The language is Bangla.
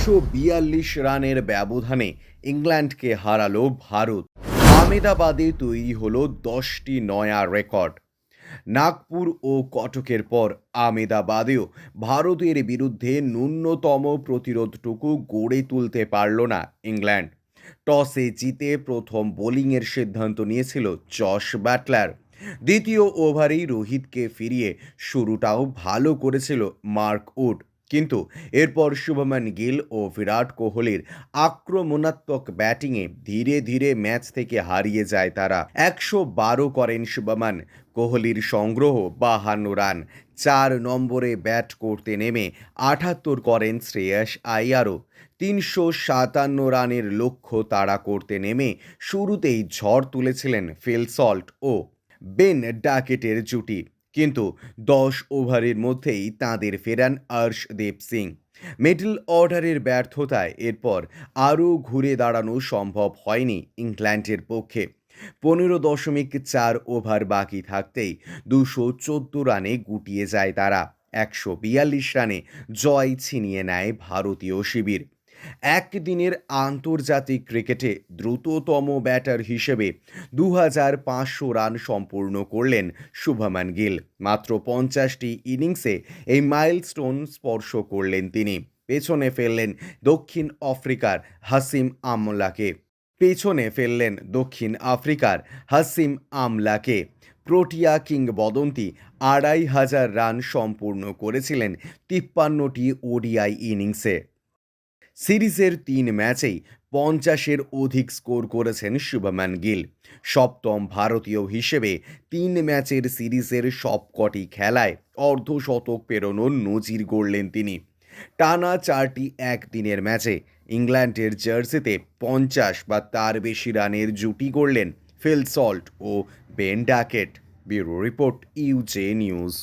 142 রানের ব্যবধানে ইংল্যান্ডকে হারালো ভারত। আহমেদাবাদে তৈরি হলো 10টি নয়া রেকর্ড। নাগপুর ও কটকের পর আহমেদাবাদেও ভারতের বিরুদ্ধে ন্যূনতম প্রতিরোধটুকু গড়ে তুলতে পারল না ইংল্যান্ড। টসে জিতে প্রথম বোলিংয়ের সিদ্ধান্ত নিয়েছিল জশ বাটলার। দ্বিতীয় ওভারেই রোহিতকে ফিরিয়ে শুরুটাও ভালো করেছিল মার্ক উড, কিন্তু এরপর শুভমান গিল ও বিরাট কোহলির আক্রমণাত্মক ব্যাটিংয়ে ধীরে ধীরে ম্যাচ থেকে হারিয়ে যায় তারা। 112 করেন শুভমান, কোহলির সংগ্রহ 52 রান। 4 নম্বরে ব্যাট করতে নেমে 78 করেন শ্রেয়াস আইয়ারও। 357 রানের লক্ষ্য তাড়া করতে নেমে শুরুতেই ঝড় তুলেছিলেন ফিল সল্ট ও বেন ডাকেটের জুটি, কিন্তু 10 ওভারের মধ্যেই তাঁদের ফেরান অর্শদীপ সিং। মিডল অর্ডারের ব্যর্থতায় এরপর আরও ঘুরে দাঁড়ানো সম্ভব হয়নি ইংল্যান্ডের পক্ষে। 15.4 ওভার বাকি থাকতেই 214 রানে গুটিয়ে যায় তারা। 142 রানে জয় ছিনিয়ে নেয় ভারতীয় শিবির। একদিনের আন্তর্জাতিক ক্রিকেটে দ্রুততম ব্যাটার হিসেবে 2500 রান সম্পূর্ণ করলেন শুভমান গিল। মাত্র 50টি ইনিংসে এই মাইলস্টোন স্পর্শ করলেন তিনি। পেছনে ফেললেন দক্ষিণ আফ্রিকার হাসিম আমলাকে প্রোটিয়া কিংবদন্তি 2500 রান সম্পূর্ণ করেছিলেন 53টি ওডিআই ইনিংসে। সিরিজের 3 ম্যাচেই 50-এর অধিক স্কোর করেছেন শুভমান গিল। সপ্তম ভারতীয় হিসেবে 3 ম্যাচের সিরিজের সবকটি খেলায় অর্ধশতক পেরোনোর নজির গড়লেন তিনি। টানা 4টি একদিনের ম্যাচে ইংল্যান্ডের জার্সিতে 50 বা তার বেশি রানের জুটি গড়লেন ফিল সল্ট ও বেন ডাকেট। ব্যুরো রিপোর্ট, ইউজে নিউজ।